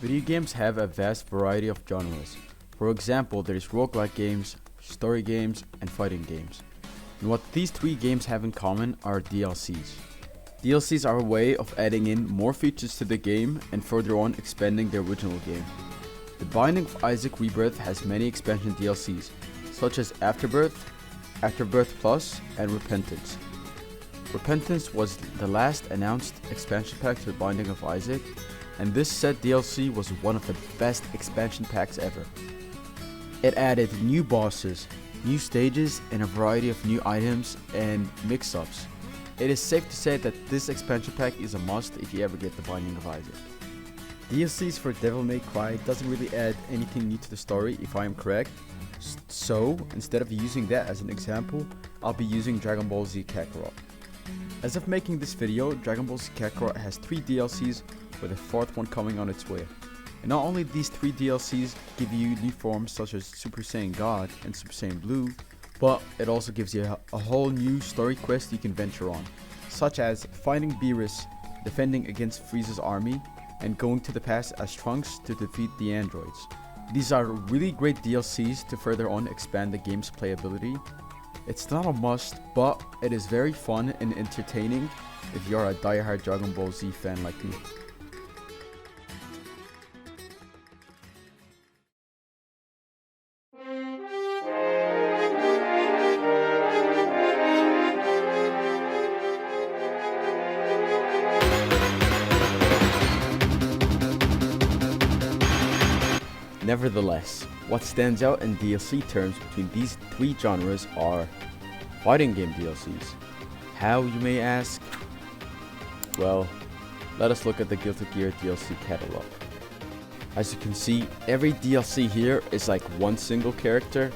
Video games have a vast variety of genres. For example, there is roguelike games, story games, and fighting games. And what these three games have in common are DLCs. DLCs are a way of adding in more features to the game and further on expanding the original game. The Binding of Isaac Rebirth has many expansion DLCs, such as Afterbirth, Afterbirth Plus, and Repentance. Repentance was the last announced expansion pack to the Binding of Isaac, and this said DLC was one of the best expansion packs ever. It added new bosses, new stages, and a variety of new items and mix-ups. It is safe to say that this expansion pack is a must if you ever get the Binding of Isaac. DLCs for Devil May Cry doesn't really add anything new to the story if I am correct, so instead of using that as an example, I'll be using Dragon Ball Z Kakarot. As of making this video, Dragon Ball Z Kakarot has 3 DLCs with a 4th one coming on its way. And not only these 3 DLCs give you new forms such as Super Saiyan God and Super Saiyan Blue, but it also gives you a whole new story quest you can venture on, such as finding Beerus, defending against Frieza's army, and going to the past as Trunks to defeat the androids. These are really great DLCs to further on expand the game's playability. It's not a must, but it is very fun and entertaining if you're a diehard Dragon Ball Z fan like me. Nevertheless, what stands out in DLC terms between these 3 genres are fighting game DLCs. How, you may ask? Well, let us look at the Guilty Gear DLC catalog. As you can see, every DLC here is like one single character,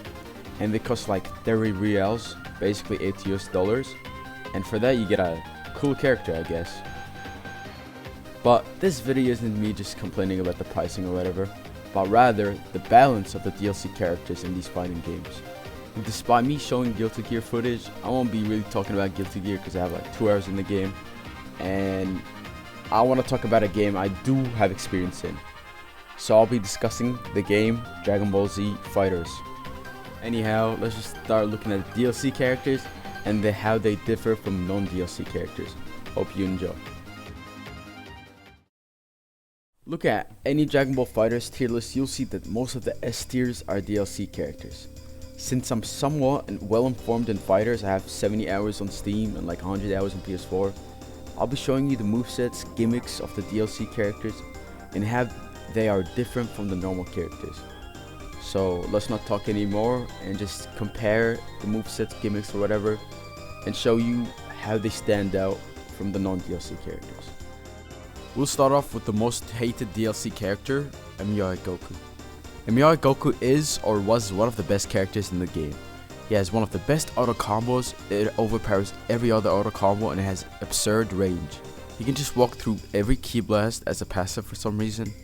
and they cost like 30 reals, basically $8 US, and for that you get a cool character, I guess. But this video isn't me just complaining about the pricing or whatever, but rather the balance of the DLC characters in these fighting games. And despite me showing Guilty Gear footage, I won't be really talking about Guilty Gear because I have like 2 hours in the game, and I want to talk about a game I do have experience in. So I'll be discussing the game Dragon Ball Z Fighters. Anyhow, let's just start looking at the DLC characters and how they differ from non-DLC characters. Hope you enjoy. Look at any Dragon Ball FighterZ tier list, you'll see that most of the S tiers are DLC characters. Since I'm somewhat well informed in fighters, I have 70 hours on Steam and like 100 hours on PS4, I'll be showing you the movesets, gimmicks of the DLC characters, and how they are different from the normal characters. So let's not talk anymore and just compare the movesets, gimmicks or whatever, and show you how they stand out from the non-DLC characters. We'll start off with the most hated DLC character, Emiya Goku. Emiya Goku is or was one of the best characters in the game. He has one of the best auto combos, it overpowers every other auto combo, and it has absurd range. He can just walk through every ki blast as a passive for some reason.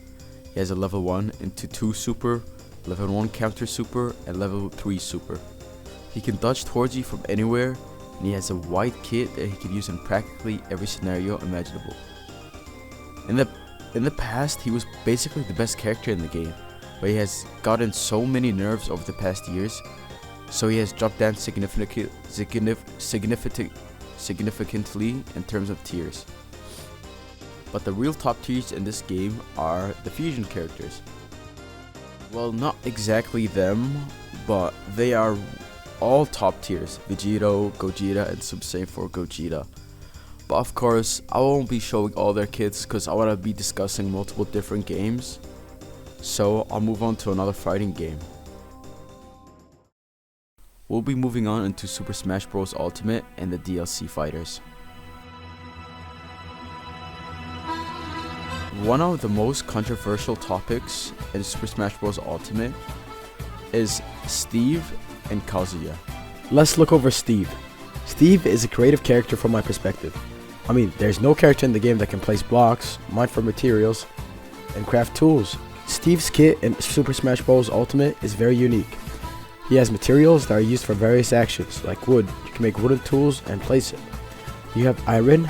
He has a level 1 into 2 super, level 1 counter super, and level 3 super. He can dodge towards you from anywhere, and he has a white kit that he can use in practically every scenario imaginable. In the past, he was basically the best character in the game, but he has gotten so many nerfs over the past years, so he has dropped down significantly in terms of tiers. But the real top tiers in this game are the fusion characters. Well, not exactly them, but they are all top tiers: Vegito, Gogeta, and Super Saiyan 4 Gogeta. But of course, I won't be showing all their kits because I want to be discussing multiple different games. So I'll move on to another fighting game. We'll be moving on into Super Smash Bros. Ultimate and the DLC fighters. One of the most controversial topics in Super Smash Bros. Ultimate is Steve and Kazuya. Let's look over Steve. Steve is a creative character from my perspective. I mean, there's no character in the game that can place blocks, mine for materials, and craft tools. Steve's kit in Super Smash Bros. Ultimate is very unique. He has materials that are used for various actions, like wood. You can make wooden tools and place it. You have iron,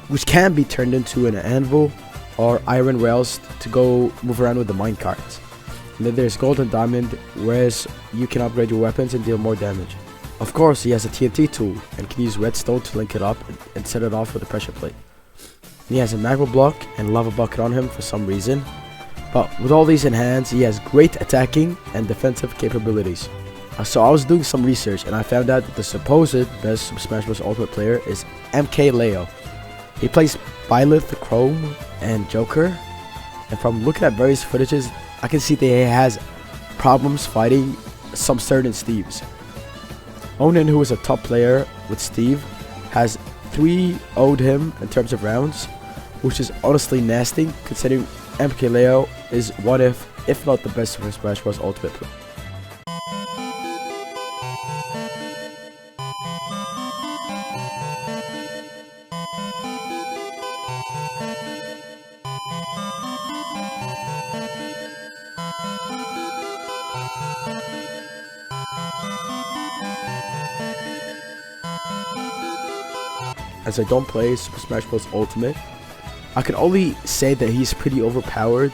which can be turned into an anvil, or iron rails to go move around with the mine carts. And then there's gold and diamond, whereas you can upgrade your weapons and deal more damage. Of course, he has a TNT tool and can use redstone to link it up and set it off with a pressure plate. And he has a magma block and lava bucket on him for some reason. But with all these in hands, he has great attacking and defensive capabilities. So I was doing some research and I found out that the supposed best Super Smash Bros. Ultimate player is MK Leo. He plays Byleth, Chrome, and Joker. And from looking at various footages, I can see that he has problems fighting some certain Steves. Onan, who is a top player with Steve, has 3-0'd him in terms of rounds, which is honestly nasty considering MK Leo is one if not the best Super Smash Bros. Ultimate player. As I don't play Super Smash Bros. Ultimate, I can only say that he's pretty overpowered.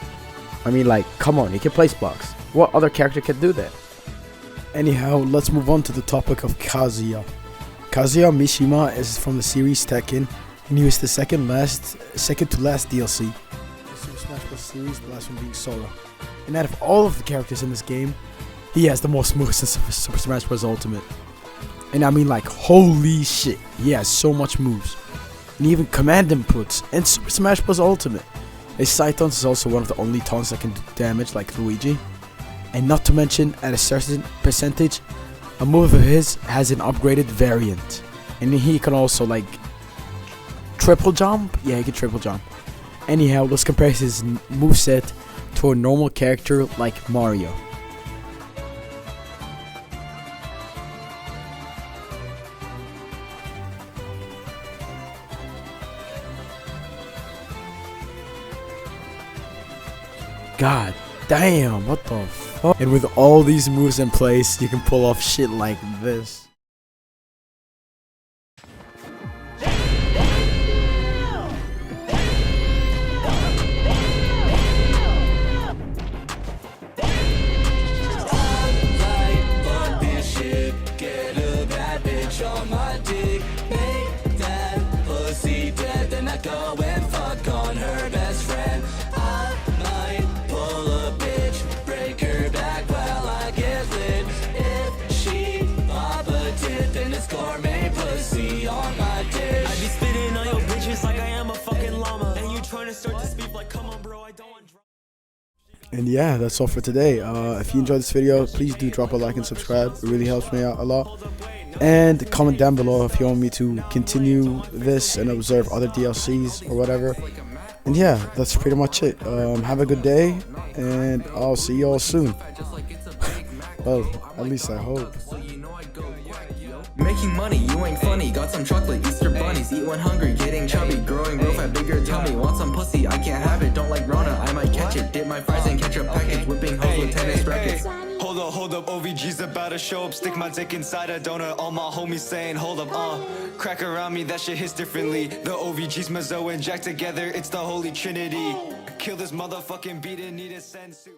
I mean, like, come on, he can place blocks. What other character can do that? Anyhow, let's move on to the topic of Kazuya. Kazuya Mishima is from the series Tekken, and he was the second to last DLC. The Super Smash Bros. Series, the last one being Sora. And out of all of the characters in this game, he has the most moves in Super Smash Bros. Ultimate. And I mean, like, holy shit, he has so much moves. And even command inputs in Super Smash Bros. Ultimate. His side taunts is also one of the only taunts that can do damage like Luigi. And not to mention, at a certain percentage, a move of his has an upgraded variant. And he can also, like, triple jump? Yeah, he can triple jump. Anyhow, let's compare his moveset to a normal character like Mario. God damn, what the fuck? And with all these moves in place, you can pull off shit like this. And yeah, that's all for today. If you enjoyed this video, please do drop a like and subscribe. It really helps me out a lot. And comment down below if you want me to continue this and observe other DLCs or whatever. And yeah, that's pretty much it. Have a good day, and I'll see you all soon. Well, at least I hope. Making money, you ain't funny. Got some chocolate, Easter bunnies. Eat when hungry, getting chubby. Growing real fat, bigger tummy. Want some pussy, I can't have it. Don't like Rona, I might catch it. Dip my fries and catch a package. Whipping hoes with tennis rackets. Hold up, OVG's about to show up. Stick my dick inside a donut. All my homies saying, hold up, crack around me, that shit hits differently. The OVG's Mazo and Jack together, it's the holy trinity. Kill this motherfucking beat and need a sensu.